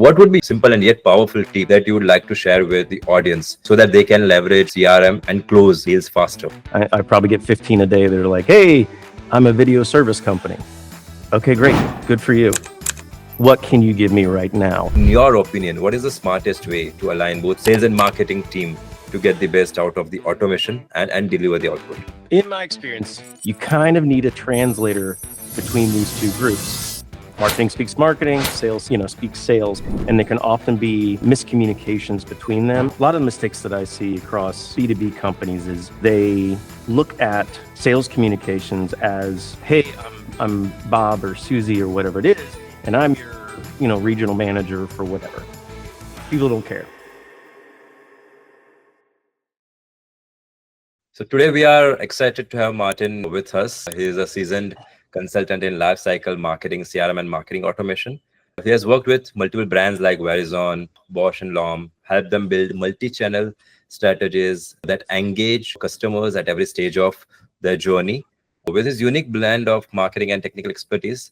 what would be simple and yet powerful tip that you would like to share with the audience so that they can leverage CRM and close deals faster? I probably get 15 a day that are like, hey, I'm a video service company. Okay, great. Good for you. What can you give me right now? In your opinion, what is the smartest way to align both sales and marketing team to get the best out of the automation and deliver the output? In my experience, you kind of need a translator between these two groups. Marketing speaks marketing, sales, speaks sales, and there can often be miscommunications between them. A lot of the mistakes that I see across B2B companies is they look at sales communications as, hey, I'm Bob or Susie or whatever it is, and I'm your, regional manager for whatever. People don't care. So today we are excited to have Martin with us. He is a seasoned consultant in lifecycle marketing, CRM, and marketing automation. He has worked with multiple brands like Verizon, Bosch, and Lom, helped them build multi-channel strategies that engage customers at every stage of their journey. With his unique blend of marketing and technical expertise,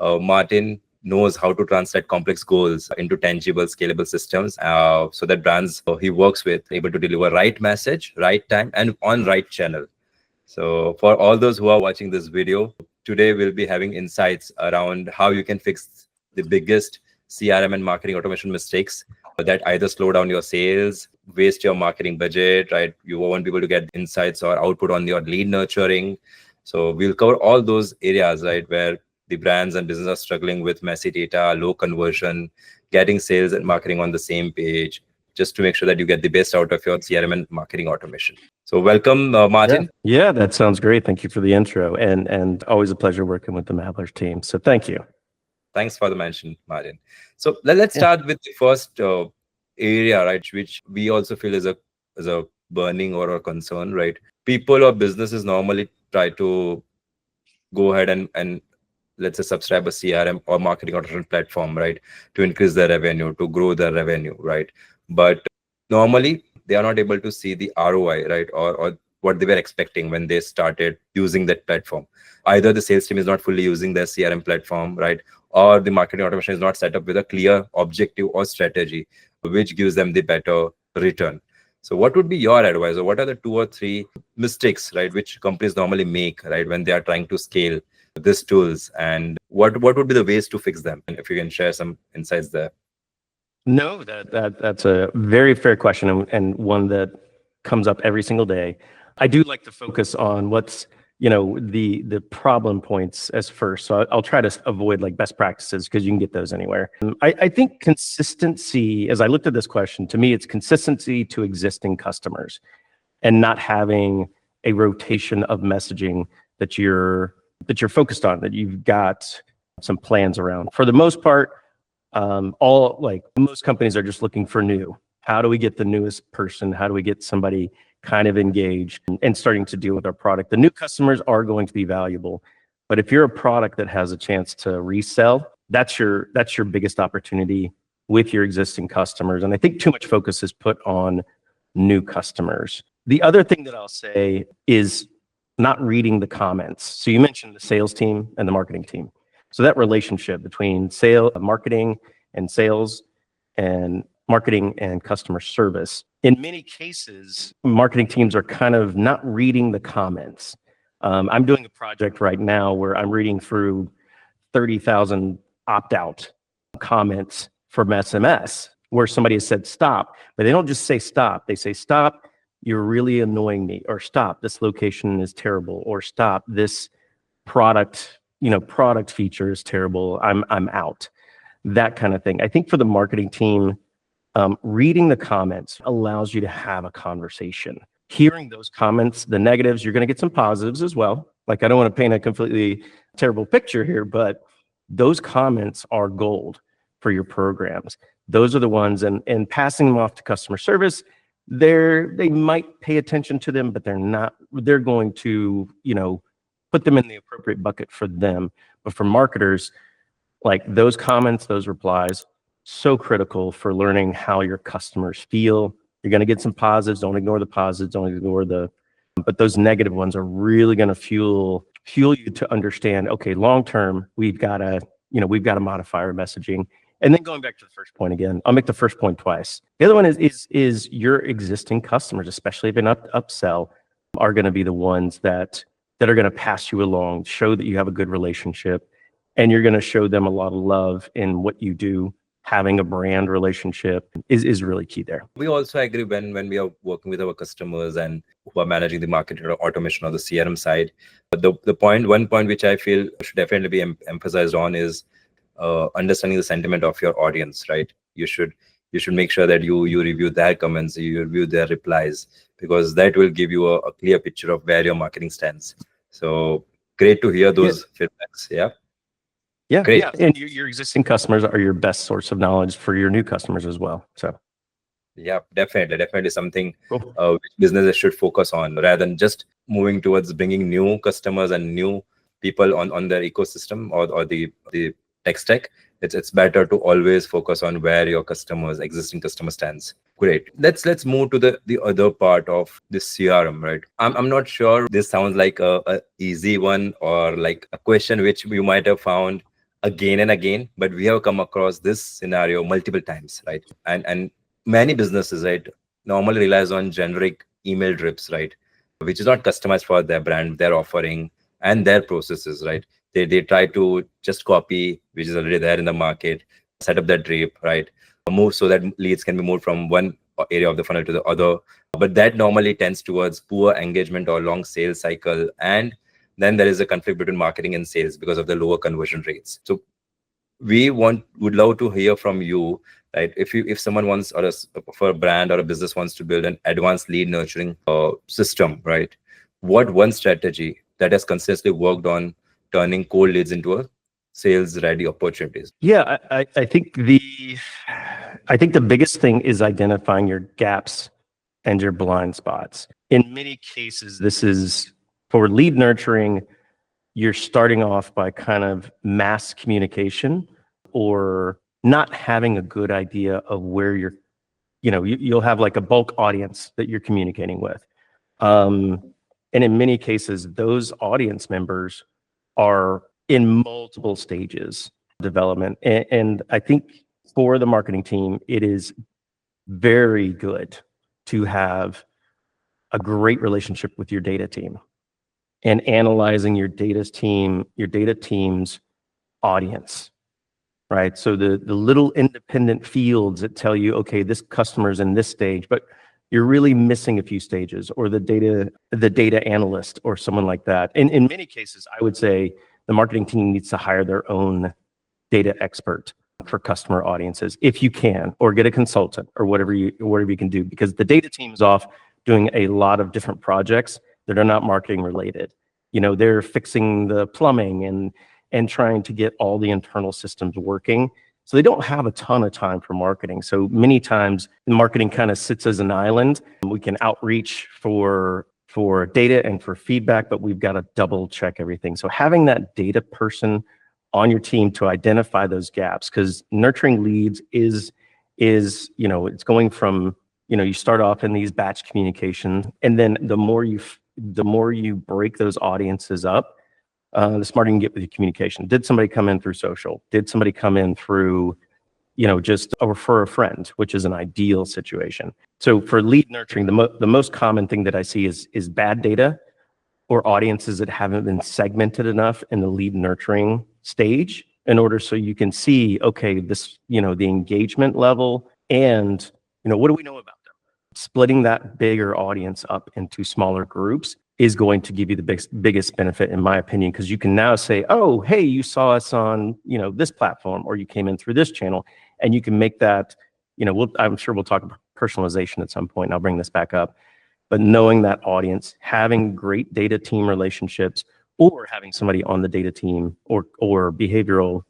Martin knows how to translate complex goals into tangible, scalable systems so that brands he works with are able to deliver right message, right time, and on right channel. So for all those who are watching this video, today we'll be having insights around how you can fix the biggest CRM and marketing automation mistakes that either slow down your sales, waste your marketing budget, right? You won't be able to get insights or output on your lead nurturing. So we'll cover all those areas, right, where the brands and business are struggling with messy data, low conversion, getting sales and marketing on the same page, just to make sure that you get the best out of your CRM and marketing automation. So welcome, Martin. Yeah, that sounds great. Thank you for the intro, and always a pleasure working with the Mavlers team. So thank you. Thanks for the mention, Martin. So let's start with the first area, right, which we also feel is a burning or a concern, right? People or businesses normally try to go ahead and let's say subscribe a CRM or marketing automation platform, right, to increase their revenue, to grow their revenue, right? But normally they are not able to see the ROI, right, or what they were expecting when they started using that platform. Either the sales team is not fully using their CRM platform, right, or the marketing automation is not set up with a clear objective or strategy, which gives them the better return. So what would be your advice, or what are the 2 or 3 mistakes, right, which companies normally make, right, when they are trying to scale these tools, and what would be the ways to fix them? And if you can share some insights there. No, that's a very fair question, and one that comes up every single day. I do like to focus on what's the problem points as first. So I'll try to avoid like best practices because you can get those anywhere. I think consistency, as I looked at this question, to me it's consistency to existing customers, and not having a rotation of messaging that you're focused on, that you've got some plans around. For the most part, most companies are just looking for new. How do we get the newest person? How do we get somebody kind of engaged and starting to deal with our product? The new customers are going to be valuable, but if you're a product that has a chance to resell, that's your biggest opportunity with your existing customers. And I think too much focus is put on new customers. The other thing that I'll say is not reading the comments. So you mentioned the sales team and the marketing team. So that relationship between marketing and sales, and marketing and customer service. In many cases, marketing teams are kind of not reading the comments. I'm doing a project right now where I'm reading through 30,000 opt-out comments from SMS where somebody has said stop, but they don't just say stop. They say stop, you're really annoying me, or stop, this location is terrible, or stop, this product feature is terrible, I'm out. That kind of thing. I think for the marketing team, reading the comments allows you to have a conversation. Hearing those comments, the negatives, you're going to get some positives as well. Like, I don't want to paint a completely terrible picture here, but those comments are gold for your programs. Those are the ones, and passing them off to customer service, they might pay attention to them, but they're going to, put them in the appropriate bucket for them. But for marketers, like those comments, those replies, so critical for learning how your customers feel. You're going to get some positives. Don't ignore the positives. Don't ignore but those negative ones are really going to fuel you to understand, okay, long term, we've got to modify our messaging. And then going back to the first point again, I'll make the first point twice. The other one is your existing customers, especially if an upsell, are going to be the ones that are going to pass you along, show that you have a good relationship, and you're going to show them a lot of love in what you do. Having a brand relationship is really key there. We also agree when we are working with our customers and who are managing the marketing or automation or the CRM side. But one point which I feel should definitely be emphasized on is understanding the sentiment of your audience, right? You should make sure that you review their comments, you review their replies, because that will give you a clear picture of where your marketing stands. So great to hear those feedbacks. Yeah, great. And your existing customers are your best source of knowledge for your new customers as well. So yeah, definitely something cool. Which businesses should focus on rather than just moving towards bringing new customers and new people on their ecosystem or the tech stack. It's better to always focus on where your existing customer stands. Great. Let's move to the other part of this CRM, right? I'm not sure this sounds like a easy one or like a question which you might have found again and again, but we have come across this scenario multiple times, right? And many businesses, right, normally relies on generic email drips, right, which is not customized for their brand, their offering, and their processes, right? They try to just copy which is already there in the market, set up that drip, right, move so that leads can be moved from one area of the funnel to the other. But that normally tends towards poor engagement or long sales cycle, and then there is a conflict between marketing and sales because of the lower conversion rates. So would love to hear from you, right? If someone wants, for a brand or a business wants to build an advanced lead nurturing system, right, what one strategy that has consistently worked on turning cold leads into a sales ready opportunities? Yeah, I think the biggest thing is identifying your gaps and your blind spots. In many cases, this is for lead nurturing. You're starting off by kind of mass communication or not having a good idea of where you'll have like a bulk audience that you're communicating with. And in many cases, those audience members are in multiple stages of development. And I think for the marketing team, it is very good to have a great relationship with your data team and analyzing your data team's audience, right? So the little independent fields that tell you, okay, this customer's in this stage, but you're really missing a few stages, or the data analyst or someone like that. In many cases, I would say the marketing team needs to hire their own data expert for customer audiences if you can, or get a consultant or whatever you can do, because the data team is off doing a lot of different projects that are not marketing related. They're fixing the plumbing and trying to get all the internal systems working. So they don't have a ton of time for marketing. So many times marketing kind of sits as an island. We can outreach for data and for feedback, but we've got to double check everything. So having that data person on your team to identify those gaps, because nurturing leads is it's going from, you start off in these batch communications, and then the more you break those audiences up, the smarter you can get with your communication. Did somebody come in through social? Did somebody come in through, just a refer a friend, which is an ideal situation. So for lead nurturing, the most common thing that I see is bad data or audiences that haven't been segmented enough in the lead nurturing stage, in order so you can see, okay, this, the engagement level, and, what do we know about them? Splitting that bigger audience up into smaller groups is going to give you the biggest benefit, in my opinion, because you can now say, oh, hey, you saw us on, this platform, or you came in through this channel, and you can make that, I'm sure we'll talk about personalization at some point, and I'll bring this back up. But knowing that audience, having great data team relationships, or having somebody on the data team or behavioral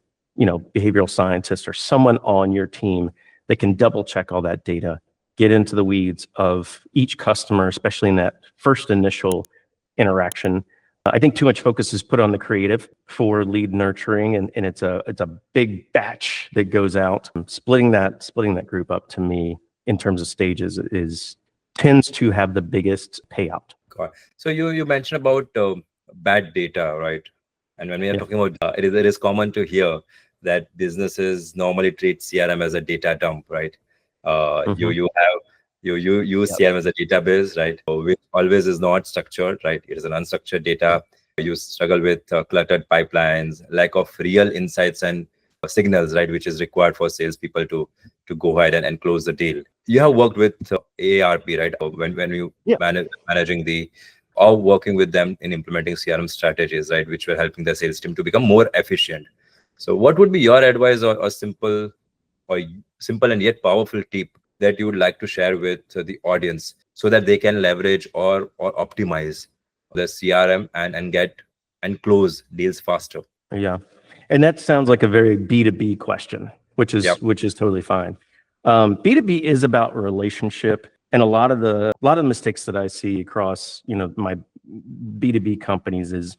scientist or someone on your team that can double check all that data, get into the weeds of each customer, especially in that first initial interaction. I think too much focus is put on the creative for lead nurturing, and it's a big batch that goes out. Splitting that group up, to me, in terms of stages, tends to have the biggest payout. So you mentioned about bad data, right? And when we are talking about it is common to hear that businesses normally treat CRM as a data dump, right? Mhm. You use Yep. CRM as a database, right? Which always is not structured, right? It is an unstructured data. You struggle with cluttered pipelines, lack of real insights and signals, right? Which is required for salespeople to go ahead and close the deal. You have worked with AARP, right? When you Yeah. managing the or working with them in implementing CRM strategies, right? Which were helping the sales team to become more efficient. So, what would be your advice or or simple and yet powerful tip that you would like to share with the audience so that they can leverage or optimize the CRM and get and close deals faster? Yeah. And that sounds like a very B2B question, Yep. which is totally fine. B2B is about relationship, and a lot of mistakes that I see across, my B2B companies is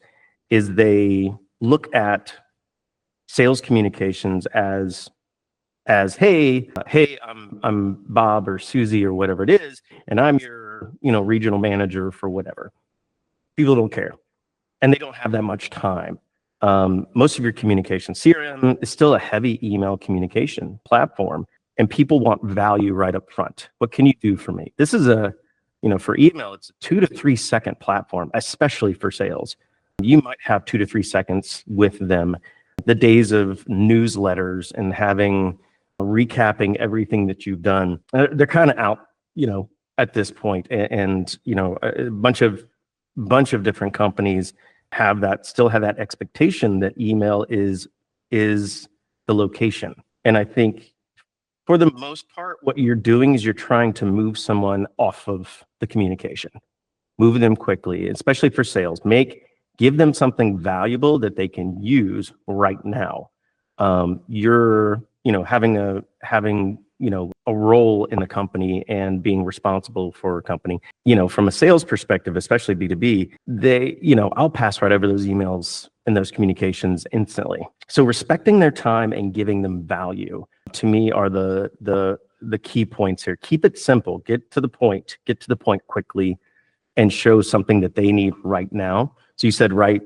they look at sales communications as hey, I'm Bob or Susie or whatever it is, and I'm your, regional manager for whatever. People don't care, and they don't have that much time. Most of your communication, CRM is still a heavy email communication platform, and people want value right up front. What can you do for me? This is for email, it's a 2 to 3 second platform, especially for sales. You might have 2 to 3 seconds with them. The days of newsletters and recapping everything that you've done, they're kind of out, at this point. And a bunch of different companies still have that expectation that email is the location. And I think for the most part, what you're doing is you're trying to move someone off of the communication, move them quickly, especially for sales. Give them something valuable that they can use right now. You're, having a role in the company and being responsible for a company. From a sales perspective, especially B2B, I'll pass right over those emails and those communications instantly. So respecting their time and giving them value, to me, are the key points here. Keep it simple, get to the point quickly, and show something that they need right now. So you said right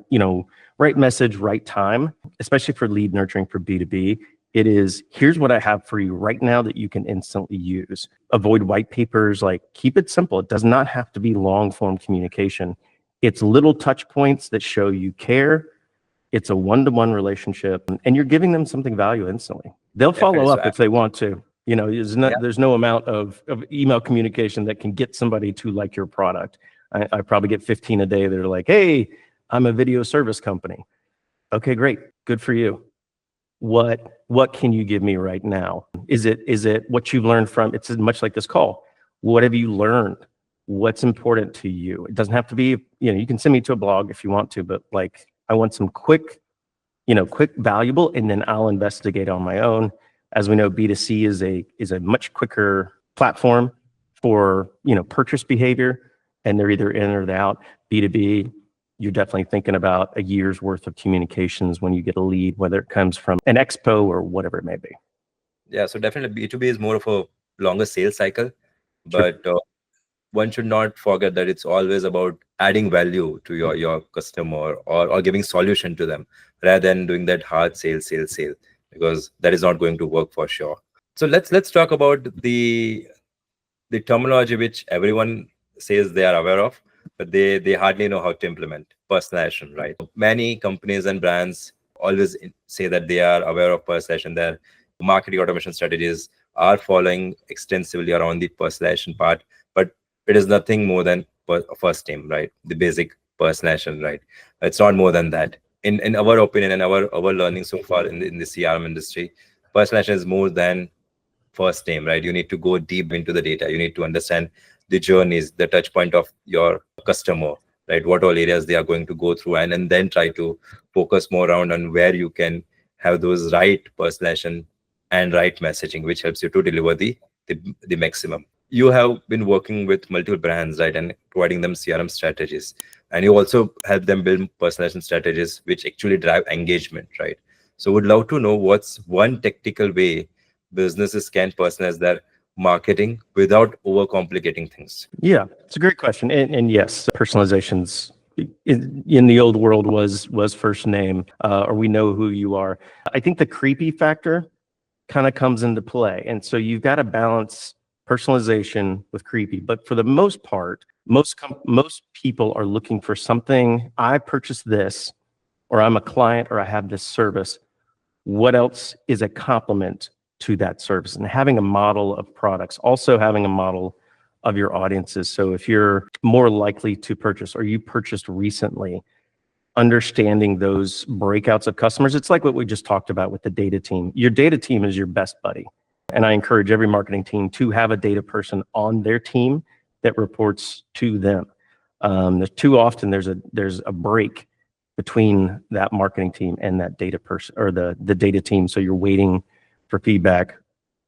message, right time, especially for lead nurturing for B2B. It is, here's what I have for you right now that you can instantly use. Avoid white papers, keep it simple. It does not have to be long form communication. It's little touch points that show you care. It's a one-to-one relationship, and you're giving them something value instantly. They'll follow Definitely. up if they want to. Yeah. There's no amount of email communication that can get somebody to like your product. I probably get 15 a day that are like, hey, I'm a video service company. Okay, great. Good for you. What can you give me right now? Is it what you've learned from, it's much like this call. What have you learned? What's important to you? It doesn't have to be, you can send me to a blog if you want to, but I want some quick valuable, and then I'll investigate on my own. As we know, B2C is a much quicker platform for, purchase behavior, and they're either in or they're out. B2B, you're definitely thinking about a year's worth of communications when you get a lead, whether it comes from an expo or whatever it may be. Yeah. So definitely B2B is more of a longer sales cycle, Sure. but one should not forget that it's always about adding value to your customer or giving solution to them rather than doing that hard sale, because that is not going to work for sure. So let's talk about the terminology which everyone says they are aware of, but they hardly know how to implement: personalization, right? Many companies and brands always say that they are aware of personalization. Their marketing automation strategies are following extensively around the personalization part, but it is nothing more than first name, right? The basic personalization, right? It's not more than that. In our opinion and our learning so far in the CRM industry, personalization is more than first name, right? You need to go deep into the data. You need to understand the journeys, the touch point of your customer, right? What all areas they are going to go through, and then try to focus more around on where you can have those right personalization and right messaging, which helps you to deliver the maximum. You have been working with multiple brands, right, and providing them CRM strategies, and you also help them build personalization strategies which actually drive engagement, right? So would love to know what's one tactical way businesses can personalize their marketing without overcomplicating things. Yeah, it's a great question. And yes, personalization's in the old world was first name, or we know who you are. I think the creepy factor kind of comes into play. And so you've got to balance personalization with creepy. But for the most part, most people are looking for something. I purchased this, or I'm a client, or I have this service. What else is a complement to that service? And having a model of products, also having a model of your audiences. So if you're more likely to purchase, or you purchased recently, understanding those breakouts of customers. It's like what we just talked about with the data team. Your data team is your best buddy. And I encourage every marketing team to have a data person on their team that reports to them. There's too often there's a break between that marketing team and that data person, or the data team. So you're waiting for feedback,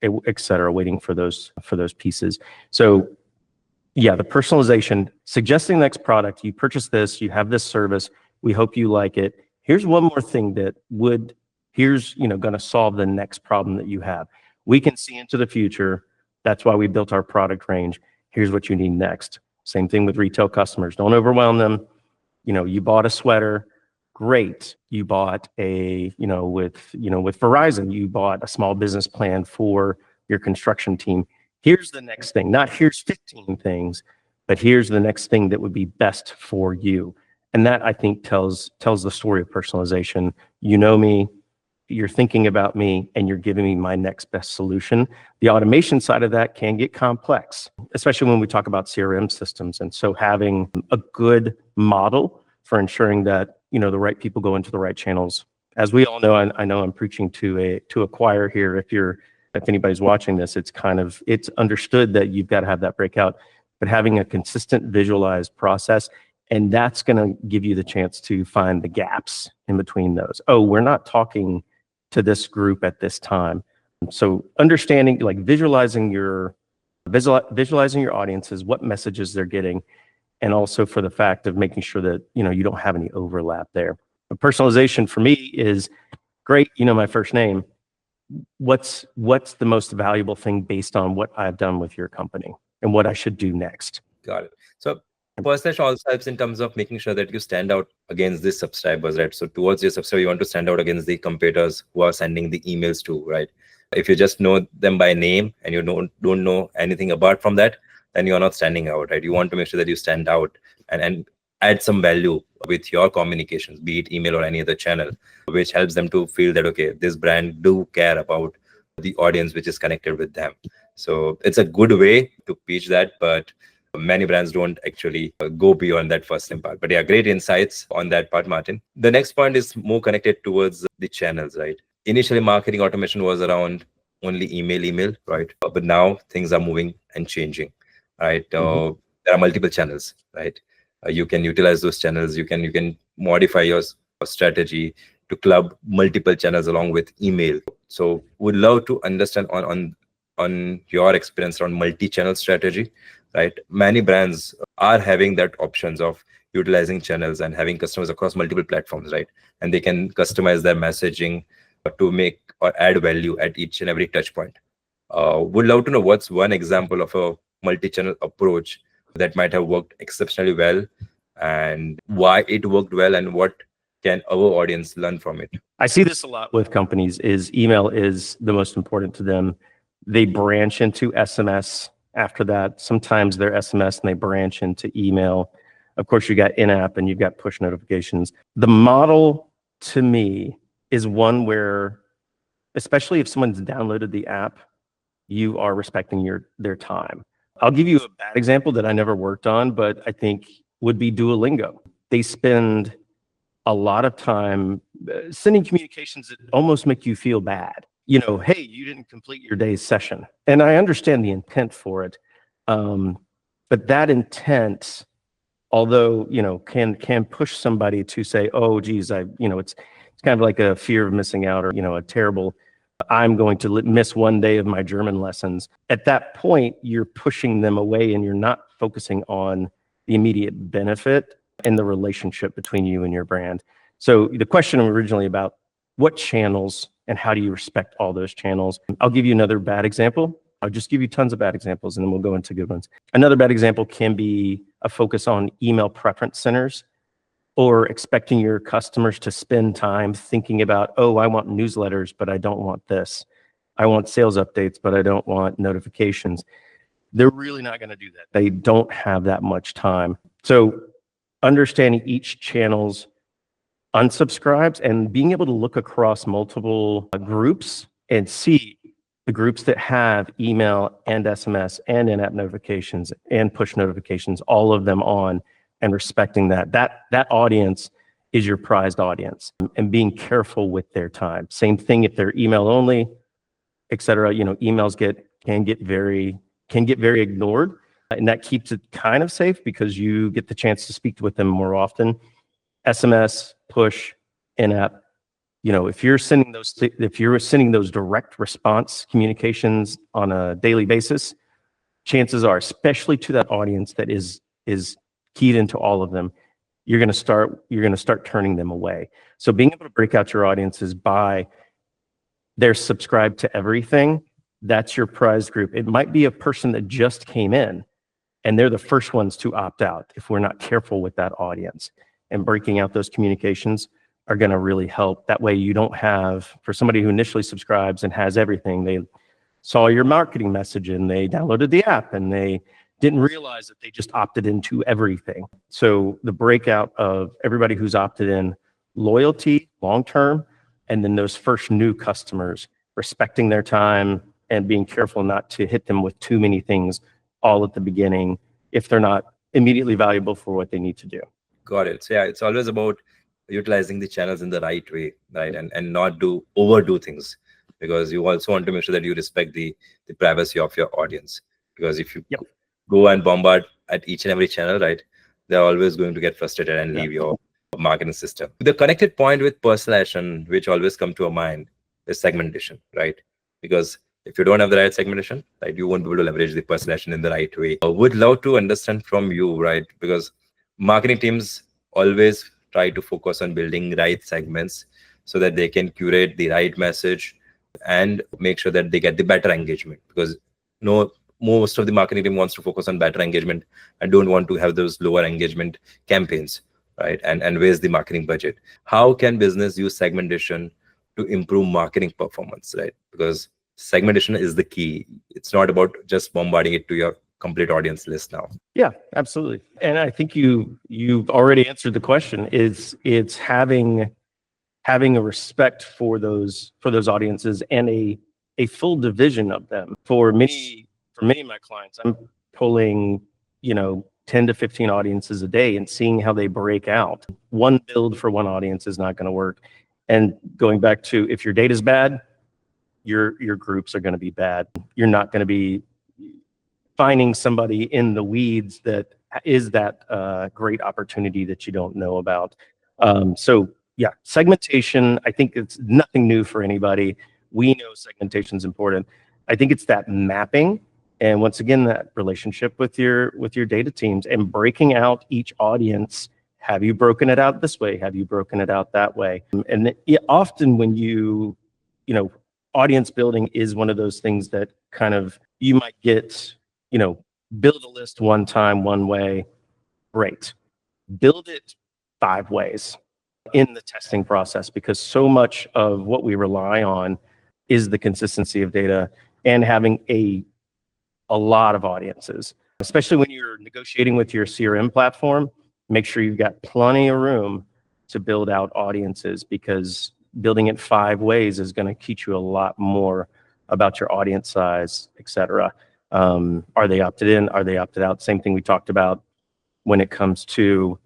et cetera, waiting for those pieces. So yeah, the personalization, suggesting the next product, you purchase this, you have this service, we hope you like it. Here's one more thing that here's going to solve the next problem that you have. We can see into the future. That's why we built our product range. Here's what you need next. Same thing with retail customers. Don't overwhelm them. You bought a sweater, great. You bought with Verizon, you bought a small business plan for your construction team. Here's the next thing. Not here's 15 things, but here's the next thing that would be best for you. And that, I think, tells the story of personalization. You know me, you're thinking about me, and you're giving me my next best solution. The automation side of that can get complex, especially when we talk about CRM systems. And so having a good model for ensuring that the right people go into the right channels. As we all know, I know I'm preaching to a choir here. If anybody's watching this, it's understood that you've got to have that breakout, but having a consistent visualized process. And that's going to give you the chance to find the gaps in between those. Oh, we're not talking to this group at this time. So understanding, like visualizing your audiences, what messages they're getting, and also for the fact of making sure that you don't have any overlap there. But personalization for me is great. My first name. What's the most valuable thing based on what I've done with your company and what I should do next? Got it. So personalization also helps in terms of making sure that you stand out against the subscribers, right? So towards your subscriber, you want to stand out against the competitors who are sending the emails to, right? If you just know them by name and you don't know anything apart from that, then you're not standing out, right? You want to make sure that you stand out and add some value with your communications, be it email or any other channel, which helps them to feel that, okay, this brand do care about the audience which is connected with them. So it's a good way to pitch that, but many brands don't actually go beyond that first part. But yeah, great insights on that part, Martin. The next point is more connected towards the channels, right? Initially, marketing automation was around only email, right? But now things are moving and changing, right? There are multiple channels, right? You can utilize those channels. You can modify your strategy to club multiple channels along with email. So would love to understand on your experience on multi-channel strategy, right? Many brands are having that options of utilizing channels and having customers across multiple platforms, right? And they can customize their messaging to make or add value at each and every touch point. Would love to know what's one example of a multi-channel approach that might have worked exceptionally well, and why it worked well, and what can our audience learn from it? I see this a lot with companies. Is email is the most important to them. They branch into SMS after that. Sometimes they're SMS and they branch into email. Of course, you got in-app and you've got push notifications. The model to me is one where, especially if someone's downloaded the app, you are respecting their time. I'll give you a bad example that I never worked on, but I think would be Duolingo. They spend a lot of time sending communications that almost make you feel bad. Hey, you didn't complete your day's session. And I understand the intent for it. But that intent, although, can push somebody to say, oh, geez, it's kind of like a fear of missing out, or, a terrible, I'm going to miss one day of my German lessons. At that point, you're pushing them away and you're not focusing on the immediate benefit and the relationship between you and your brand. So the question originally about what channels and how do you respect all those channels? I'll give you another bad example. I'll just give you tons of bad examples and then we'll go into good ones. Another bad example can be a focus on email preference centers. or expecting your customers to spend time thinking about, oh, I want newsletters, but I don't want this. I want sales updates, but I don't want notifications. They're really not going to do that. They don't have that much time. So understanding each channel's unsubscribes and being able to look across multiple groups and see the groups that have email and SMS and in-app notifications and push notifications, all of them on, and respecting that audience is your prized audience, and being careful with their time. Same thing if they're email only, et cetera. Emails can get very ignored, and that keeps it kind of safe because you get the chance to speak with them more often. SMS, push, in-app. If you're sending those direct response communications on a daily basis, chances are, especially to that audience that is keyed into all of them, you're going to start turning them away. So being able to break out your audiences by they're subscribed to everything, that's your prized group. It might be a person that just came in and they're the first ones to opt out if we're not careful with that audience. And breaking out those communications are going to really help. That way you don't have, for somebody who initially subscribes and has everything, they saw your marketing message and they downloaded the app and they didn't realize that they just opted into everything. So the breakout of everybody who's opted in, loyalty, long-term, and then those first new customers, respecting their time and being careful not to hit them with too many things all at the beginning if they're not immediately valuable for what they need to do. Got it. So yeah, it's always about utilizing the channels in the right way, right? And not overdo things, because you also want to make sure that you respect the privacy of your audience. Because if you go and bombard at each and every channel, right, they're always going to get frustrated and leave your marketing system. The connected point with personalization, which always come to our mind, is segmentation, right? Because if you don't have the right segmentation, right, you won't be able to leverage the personalization in the right way. I would love to understand from you, right? Because marketing teams always try to focus on building right segments so that they can curate the right message and make sure that they get the better engagement. Because most of the marketing team wants to focus on better engagement and don't want to have those lower engagement campaigns, right? And waste the marketing budget. How can business use segmentation to improve marketing performance, right? Because segmentation is the key. It's not about just bombarding it to your complete audience list now. Yeah, absolutely. And I think you've already answered the question. It's having a respect for those audiences and a full division of them. For many of my clients, I'm pulling 10 to 15 audiences a day and seeing how they break out. One build for one audience is not going to work. And going back to, if your data's bad, your groups are going to be bad. You're not going to be finding somebody in the weeds that is that great opportunity that you don't know about. So yeah, segmentation, I think it's nothing new for anybody. We know segmentation is important. I think it's that mapping, and once again, that relationship with your data teams and breaking out each audience. Have you broken it out this way? Have you broken it out that way? And often when audience building is one of those things that kind of, you might get, build a list one time, one way, great. Build it 5 ways in the testing process, because so much of what we rely on is the consistency of data and having a lot of audiences, especially when you're negotiating with your CRM platform. Make sure you've got plenty of room to build out audiences, because building it 5 ways is going to teach you a lot more about your audience size, et cetera. Are they opted in? Are they opted out? Same thing we talked about when it comes to,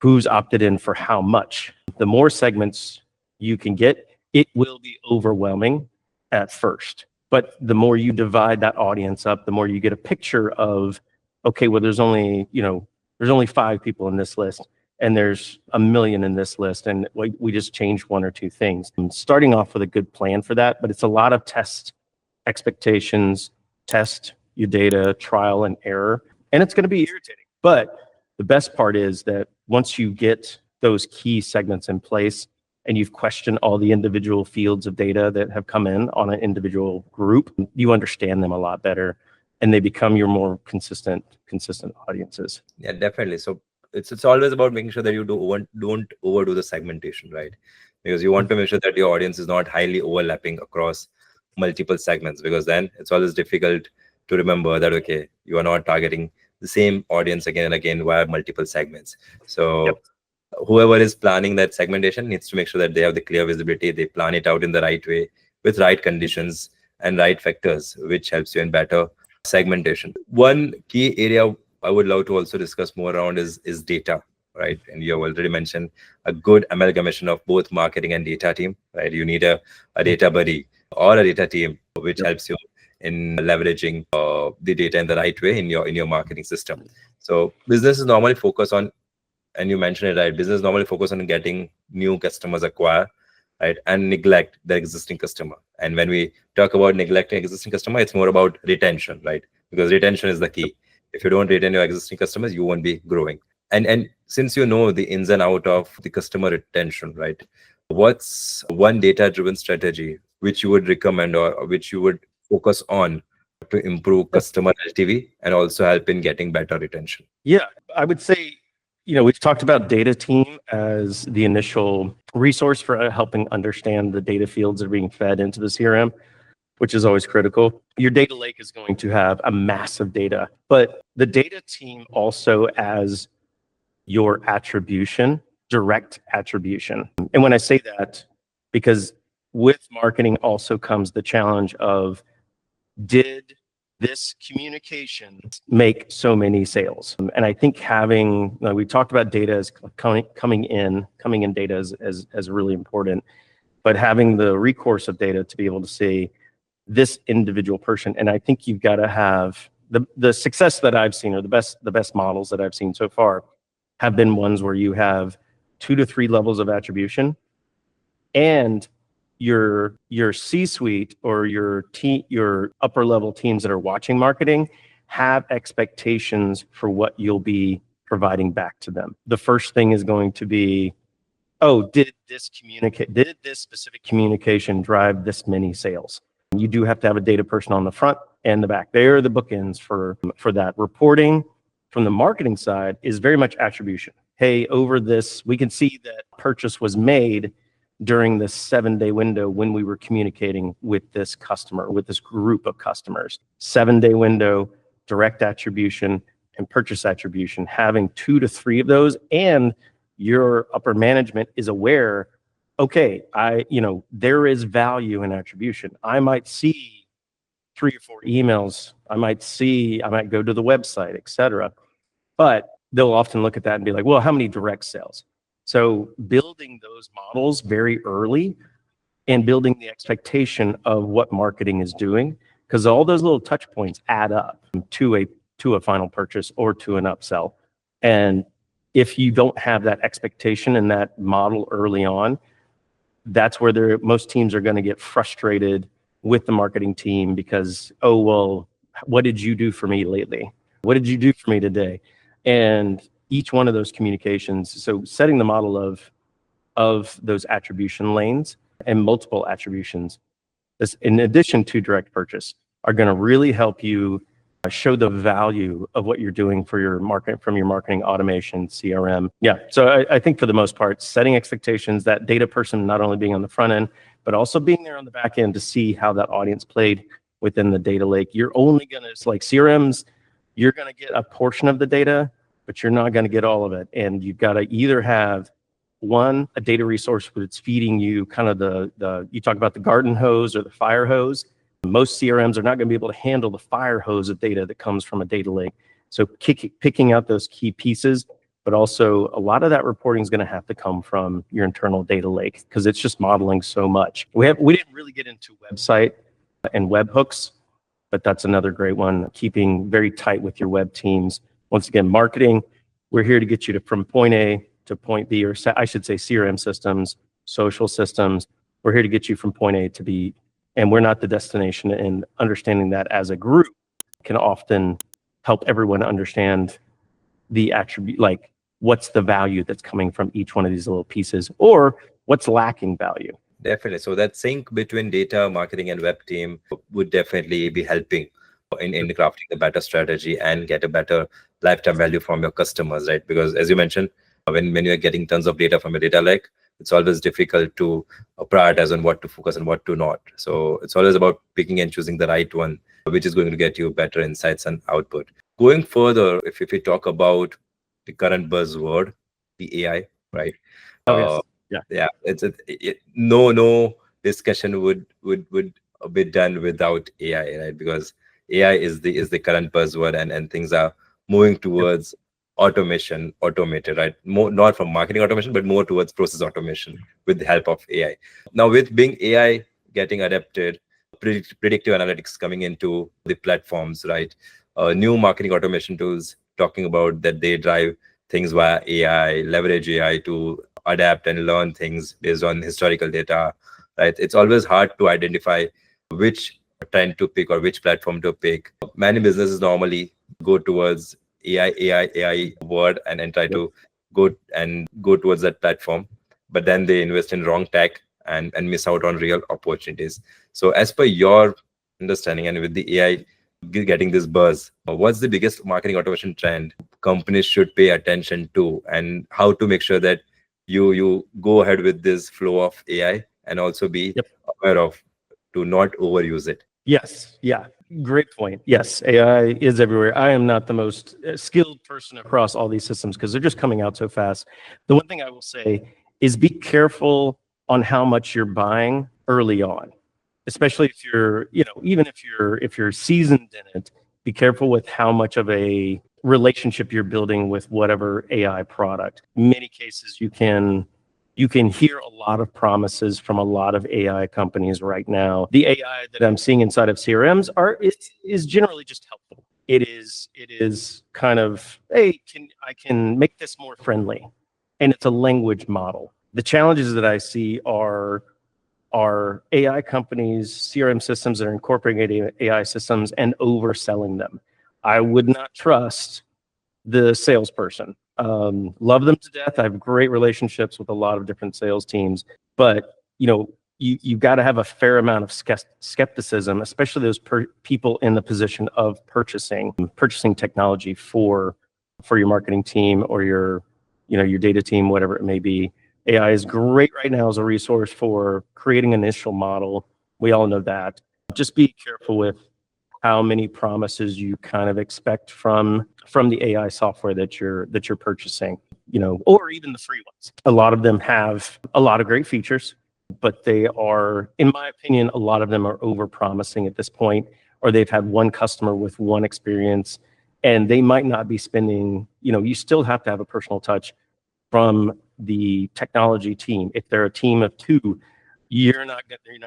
who's opted in for how much. The more segments you can get, it will be overwhelming at first. But the more you divide that audience up, the more you get a picture of, okay, well, there's only 5 people in this list, and there's 1 million in this list, and we just changed 1 or 2 things. And starting off with a good plan for that, but it's a lot of test expectations, test your data, trial and error, and it's going to be irritating. But the best part is that once you get those key segments in place and you've questioned all the individual fields of data that have come in on an individual group, you understand them a lot better, and they become your more consistent audiences. Yeah, definitely. So it's always about making sure that you don't overdo the segmentation, right? Because you want to make sure that your audience is not highly overlapping across multiple segments, because then it's always difficult to remember that, okay, you are not targeting the same audience again and again via multiple segments. Yep. So whoever is planning that segmentation needs to make sure that they have the clear visibility, they plan it out in the right way with right conditions and right factors, which helps you in better segmentation. One key area I would love to also discuss more around is data, right? And you have already mentioned a good amalgamation of both marketing and data team, right? You need a data buddy or a data team which Yep. helps you in leveraging the data in the right way in your marketing system. So businesses normally focus on, and you mentioned it right, business normally focus on getting new customers acquire, right, and neglect the existing customer. And when we talk about neglecting existing customer, it's more about retention, right? Because retention is the key. If you don't retain your existing customers, you won't be growing. And since you know the ins and out of the customer retention, right, what's one data driven strategy which you would recommend or which you would focus on to improve customer LTV and also help in getting better retention? Yeah, I would say, we've talked about data team as the initial resource for helping understand the data fields that are being fed into the CRM, which is always critical. Your data lake is going to have a massive data, but the data team also as your attribution, direct attribution. And when I say that, because with marketing also comes the challenge of, did this communication make so many sales? And I think having, we talked about data as coming in data as really important, but having the recourse of data to be able to see this individual person. And I think you've got to have the success that I've seen, or the best models that I've seen so far have been ones where you have 2 to 3 levels of attribution, and your C-suite or your upper level teams that are watching marketing have expectations for what you'll be providing back to them. The first thing is going to be, oh, did this specific communication drive this many sales? You do have to have a data person on the front and the back. They are the bookends for that. Reporting from the marketing side is very much attribution. Hey, over this, we can see that purchase was made during this 7-day window when we were communicating with this customer, with this group of customers. 7-day window, direct attribution, and purchase attribution, having 2 to 3 of those, and your upper management is aware, okay, there is value in attribution. I might see 3 or 4 emails, I might go to the website, etc. But they'll often look at that and be like, well, how many direct sales? So building those models very early and building the expectation of what marketing is doing, because all those little touch points add up to a final purchase or to an upsell. And if you don't have that expectation and that model early on, that's where most teams are going to get frustrated with the marketing team because, oh, well, what did you do for me lately? What did you do for me today? And each one of those communications, so setting the model of those attribution lanes and multiple attributions, this, in addition to direct purchase, are going to really help you show the value of what you're doing for your market, from your marketing automation, CRM. Yeah, so I think for the most part, setting expectations, that data person not only being on the front end, but also being there on the back end to see how that audience played within the data lake. You're only going to, it's like CRMs, you're going to get a portion of the data, but you're not going to get all of it. And you've got to either have a data resource that's feeding you kind of you talk about the garden hose or the fire hose. Most CRMs are not going to be able to handle the fire hose of data that comes from a data lake. So picking out those key pieces, but also a lot of that reporting is going to have to come from your internal data lake because it's just modeling so much. We didn't really get into website and webhooks, but that's another great one. Keeping very tight with your web teams. Once again, marketing, we're here to get you from point A to point B, or I should say CRM systems, social systems. We're here to get you from point A to B, and we're not the destination. And understanding that as a group can often help everyone understand the attribute, like what's the value that's coming from each one of these little pieces, or what's lacking value. Definitely. So that sync between data, marketing, and web team would definitely be helping in crafting a better strategy and get a better lifetime value from your customers, right? Because as you mentioned, when you're getting tons of data from a data lake, it's always difficult to prioritize on what to focus and what to not. So it's always about picking and choosing the right one, which is going to get you better insights and output. Going further, if we talk about the current buzzword, the AI, right? Oh, Uh, yes. Yeah. yeah, no discussion would be done without AI, right? Because AI is the current buzzword, and things are moving Yep. towards automation, automated, right? More not from marketing automation, but more towards process automation with the help of AI. Now, with being AI getting adapted, predictive analytics coming into the platforms, right? New marketing automation tools talking about that they drive things via AI, leverage AI to adapt and learn things based on historical data, right? It's always hard to identify which trend to pick or which platform to pick. Many businesses normally go towards AI word and try Yep. to go towards that platform, but then they invest in wrong tech and miss out on real opportunities. So as per your understanding and with the AI getting this buzz, what's the biggest marketing automation trend companies should pay attention to, and how to make sure that you go ahead with this flow of AI and also be Yep. aware of to not overuse it? Yes. Yeah. Great point. Yes. AI is everywhere. I am not the most skilled person across all these systems because they're just coming out so fast. The one thing I will say is be careful on how much you're buying early on, especially if you're, even if you're seasoned in it, be careful with how much of a relationship you're building with whatever AI product. In many cases, you can hear a lot of promises from a lot of AI companies right now. The AI that I'm seeing inside of CRMs is generally just helpful. It is kind of, hey, I can make this more friendly, and it's a language model. The challenges that I see are AI companies, CRM systems that are incorporating AI systems and overselling them. I would not trust the salesperson. Love them to death. I have great relationships with a lot of different sales teams, but you've got to have a fair amount of skepticism, especially those people in the position of purchasing technology for your marketing team or your data team, whatever it may be. AI is great right now as a resource for creating an initial model. We all know that. Just be careful with how many promises you kind of expect from the AI software that you're purchasing, or even the free ones. A lot of them have a lot of great features, but they are, in my opinion, a lot of them are over promising at this point, or they've had one customer with one experience, and they might not be spending, you still have to have a personal touch from the technology team. If they're a team of two, you're not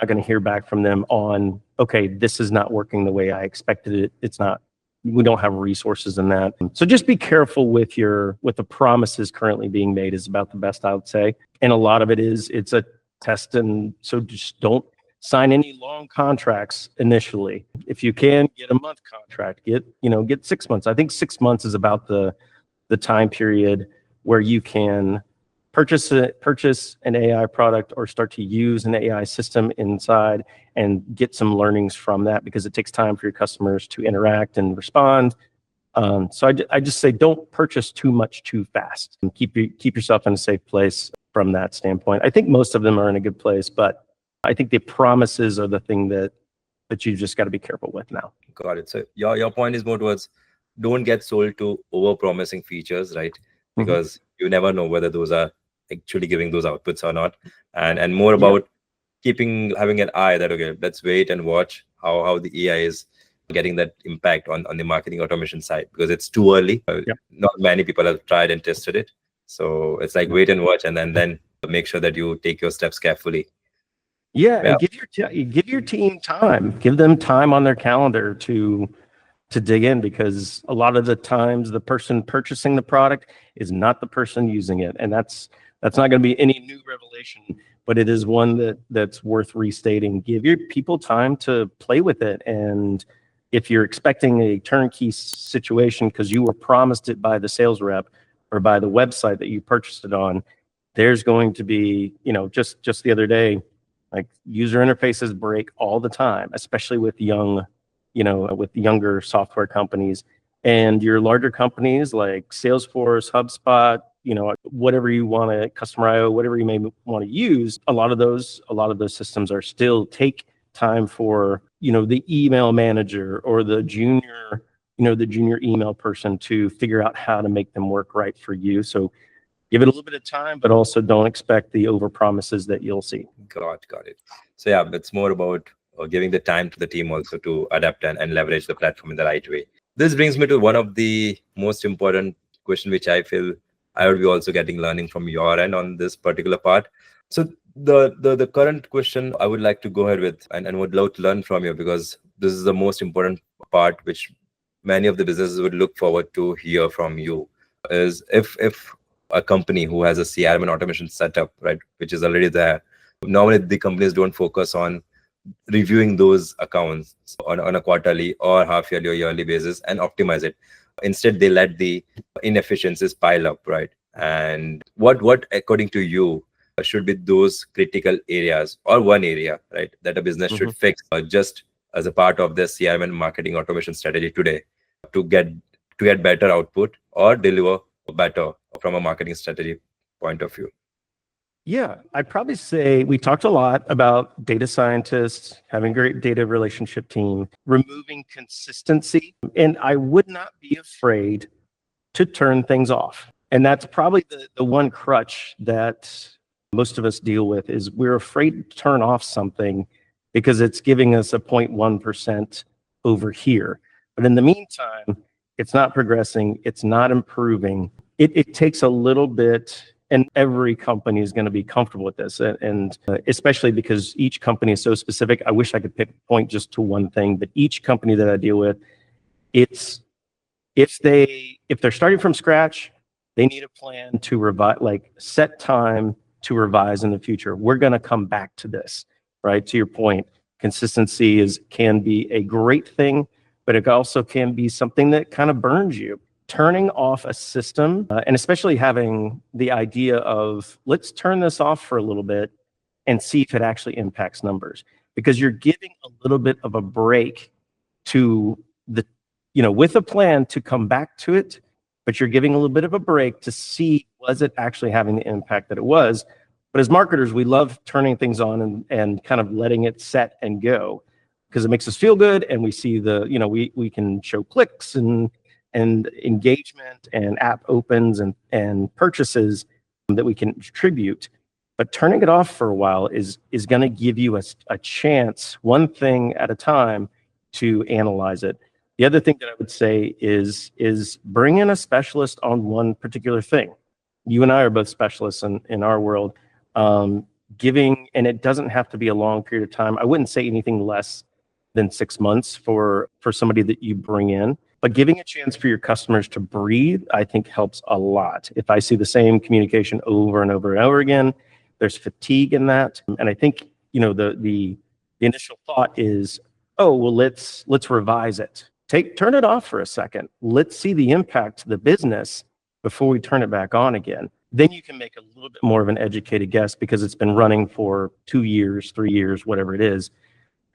going to hear back from them on, okay, this is not working the way I expected it. It's not. We don't have resources in that. So just be careful with the promises currently being made is about the best I would say. And a lot of it's a test, and so just don't sign any long contracts initially. If you can, get a month contract. Get 6 months. I think 6 months is about the time period where you can purchase an AI product or start to use an AI system inside and get some learnings from that, because it takes time for your customers to interact and respond. So I just say don't purchase too much too fast, and keep yourself in a safe place from that standpoint. I think most of them are in a good place, but I think the promises are the thing that you just got to be careful with now. Got it. So your point is more towards don't get sold to over promising features, right? Because you never know whether those are actually giving those outputs or not, and more Yeah. about having an eye that, okay, let's wait and watch how the AI is getting that impact on the marketing automation side, because it's too early. Yep. Not many people have tried and tested it, so it's like Yep. wait and watch, and then make sure that you take your steps carefully. Yeah, Yeah. and give your team time. Give them time on their calendar to dig in, because a lot of the times the person purchasing the product is not the person using it, and that's not going to be any new revelation, but it is one that's worth restating. Give your people time to play with it, and if you're expecting a turnkey situation because you were promised it by the sales rep or by the website that you purchased it on, there's going to be, just the other day, like, user interfaces break all the time, especially with young with younger software companies. And your larger companies like Salesforce, HubSpot, whatever you want to, Customer IO, whatever you may want to use, a lot of those systems are still take time for, the email manager or the junior email person to figure out how to make them work right for you. So give it a little bit of time, but also don't expect the over promises that you'll see. Got it. So yeah, it's more about giving the time to the team also to adapt and leverage the platform in the right way. This brings me to one of the most important question, which I feel I would be also getting learning from your end on this particular part. So the current question I would like to go ahead with and would love to learn from you, because this is the most important part which many of the businesses would look forward to hear from you, is if a company who has a CRM and automation setup, right, which is already there, normally the companies don't focus on reviewing those accounts on a quarterly or half yearly or yearly basis and optimize it. Instead, they let the inefficiencies pile up, right? And what according to you should be those critical areas, or one area, right, that a business should fix just as a part of their CRM and marketing automation strategy today to get better output or deliver better from a marketing strategy point of view? Yeah, I'd probably say we talked a lot about data scientists, having a great data relationship team, removing consistency, and I would not be afraid to turn things off. And that's probably the one crutch that most of us deal with, is we're afraid to turn off something because it's giving us a 0.1% over here. But in the meantime, it's not progressing, it's not improving. It takes a little bit, and every company is going to be comfortable with this. And especially because each company is so specific. I wish I could point just to one thing, but each company that I deal with, it's if they're starting from scratch, they need a plan to revise, like set time to revise in the future. We're going to come back to this, right? To your point, consistency can be a great thing, but it also can be something that kind of burns you. Turning off a system, and especially having the idea of, let's turn this off for a little bit and see if it actually impacts numbers, because you're giving a little bit of a break to with a plan to come back to it, but you're giving a little bit of a break to see, was it actually having the impact that it was? But as marketers, we love turning things on and kind of letting it set and go, because it makes us feel good, and we see we can show clicks and engagement and app opens and purchases that we can attribute. But turning it off for a while is going to give you a chance, one thing at a time, to analyze it. The other thing that I would say is bring in a specialist on one particular thing. You and I are both specialists in our world. And it doesn't have to be a long period of time. I wouldn't say anything less than 6 months for somebody that you bring in. But giving a chance for your customers to breathe, I think, helps a lot. If I see the same communication over and over and over again, there's fatigue in that. And I think, the initial thought is, oh, well, let's revise it. Turn it off for a second. Let's see the impact to the business before we turn it back on again. Then you can make a little bit more of an educated guess, because it's been running for 2 years, 3 years, whatever it is.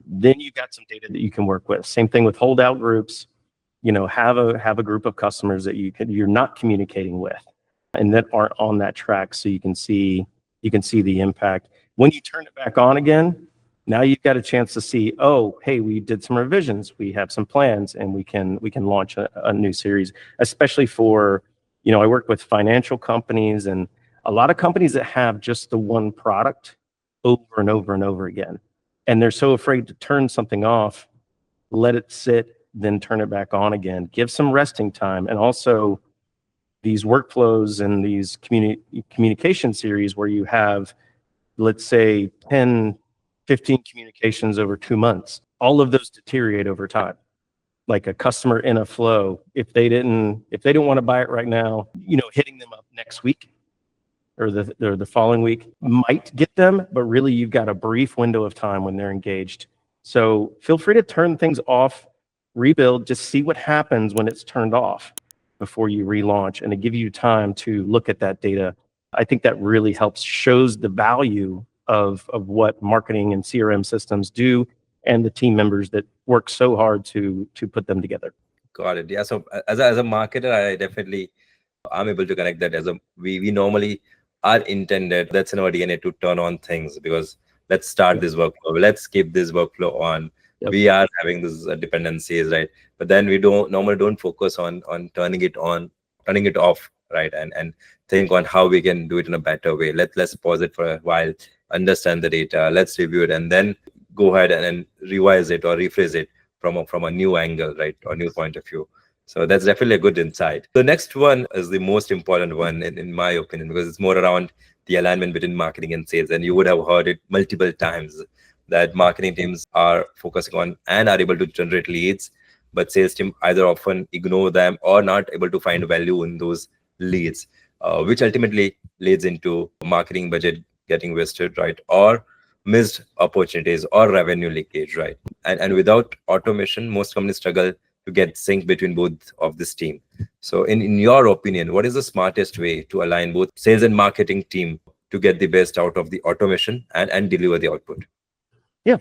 Then you've got some data that you can work with. Same thing with holdout groups. Have a group of customers that you're not communicating with and that aren't on that track, so you can see the impact. When you turn it back on again, now you've got a chance to see, oh, hey, we did some revisions, we have some plans, and we can launch a new series. Especially for, I work with financial companies, and a lot of companies that have just the one product over and over and over again, and they're so afraid to turn something off, let it sit, then turn it back on again. Give some resting time. And also these workflows and these communication series where you have, let's say, 10, 15 communications over 2 months. All of those deteriorate over time. Like a customer in a flow, if they don't want to buy it right now, hitting them up next week or the following week might get them, but really you've got a brief window of time when they're engaged. So feel free to turn things off, rebuild, just see what happens when it's turned off before you relaunch, and to give you time to look at that data. I think that really shows the value of what marketing and CRM systems do and the team members that work so hard to put them together. Got it. Yeah. So as a marketer, I definitely I'm able to connect that as a we normally are intended, that's in our DNA, to turn on things, because let's start Yep. this workflow, let's keep this workflow on. Yep. We are having these dependencies, right? But then we don't focus on turning it on, turning it off, right? And think on how we can do it in a better way. Let's pause it for a while, understand the data, let's review it, and then go ahead and revise it or rephrase it from a new angle, right, or new point of view. So that's definitely a good insight. The next one is the most important one, in my opinion, because it's more around the alignment between marketing and sales. And you would have heard it multiple times that marketing teams are focusing on and are able to generate leads, but sales team either often ignore them or not able to find value in those leads, which ultimately leads into marketing budget getting wasted, right? Or missed opportunities or revenue leakage, right? And without automation, most companies struggle to get sync between both of this team. So in your opinion, what is the smartest way to align both sales and marketing team to get the best out of the automation and deliver the output? Yeah.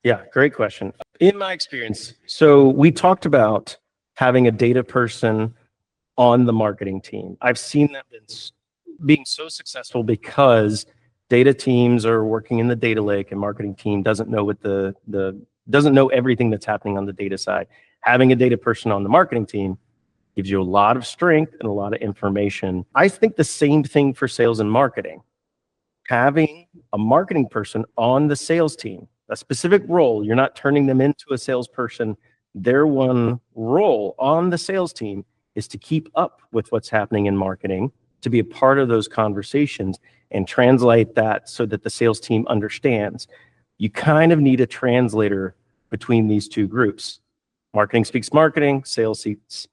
Yeah. Great question. In my experience, so we talked about having a data person on the marketing team. I've seen that being so successful because data teams are working in the data lake and marketing team doesn't know what doesn't know everything that's happening on the data side. Having a data person on the marketing team gives you a lot of strength and a lot of information. I think the same thing for sales and marketing. Having a marketing person on the sales team, a specific role, you're not turning them into a salesperson. Their one role on the sales team is to keep up with what's happening in marketing, to be a part of those conversations and translate that so that the sales team understands. You kind of need a translator between these two groups. Marketing speaks marketing, sales speaks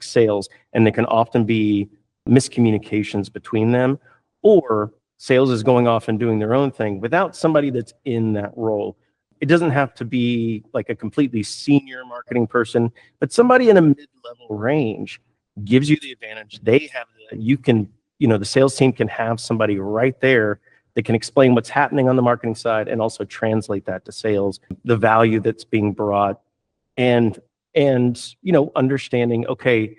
sales, and there can often be miscommunications between them, or sales is going off and doing their own thing without somebody that's in that role. It doesn't have to be like a completely senior marketing person, but somebody in a mid-level range gives you the advantage. They have the sales team can have somebody right there that can explain what's happening on the marketing side and also translate that to sales, the value that's being brought, and understanding, okay,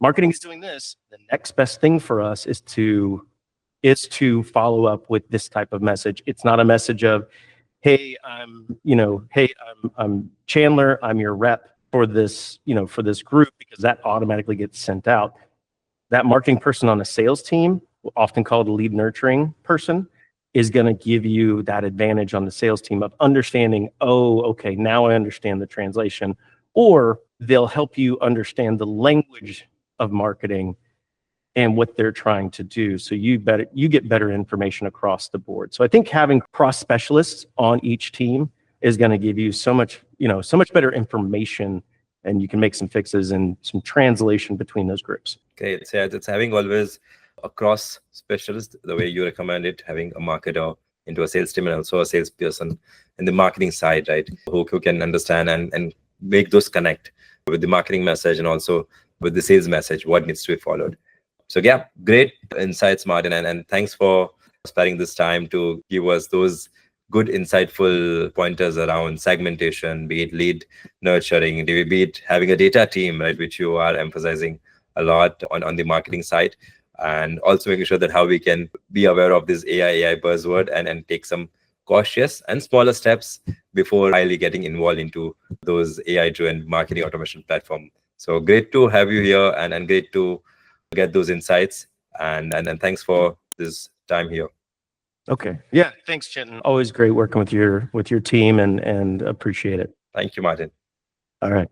marketing is doing this. The next best thing for us is to follow up with this type of message. It's not a message of, hey, I'm Chandler, I'm your rep for this group, because that automatically gets sent out. That marketing person on a sales team, often called a lead nurturing person, is going to give you that advantage on the sales team of understanding, oh, okay, now I understand the translation, or they'll help you understand the language of marketing and what they're trying to do. So you get better information across the board. So I think having cross specialists on each team is going to give you so much better information, and you can make some fixes and some translation between those groups. Okay, it's having always a cross specialist, the way you recommend it, having a marketer into a sales team and also a salesperson in the marketing side, right? Who can understand and make those connect with the marketing message and also with the sales message, what needs to be followed. So yeah, great insights, Martin, and thanks for sparing this time to give us those good, insightful pointers around segmentation, be it lead nurturing, be it having a data team, right, which you are emphasizing a lot on the marketing side, and also making sure that how we can be aware of this AI buzzword and take some cautious and smaller steps before really getting involved into those AI-driven marketing automation platform. So great to have you here and great to get those insights, and thanks for this time here. Okay. Yeah. Thanks, Chintan. Always great working with your team, and appreciate it. Thank you, Martin. All right.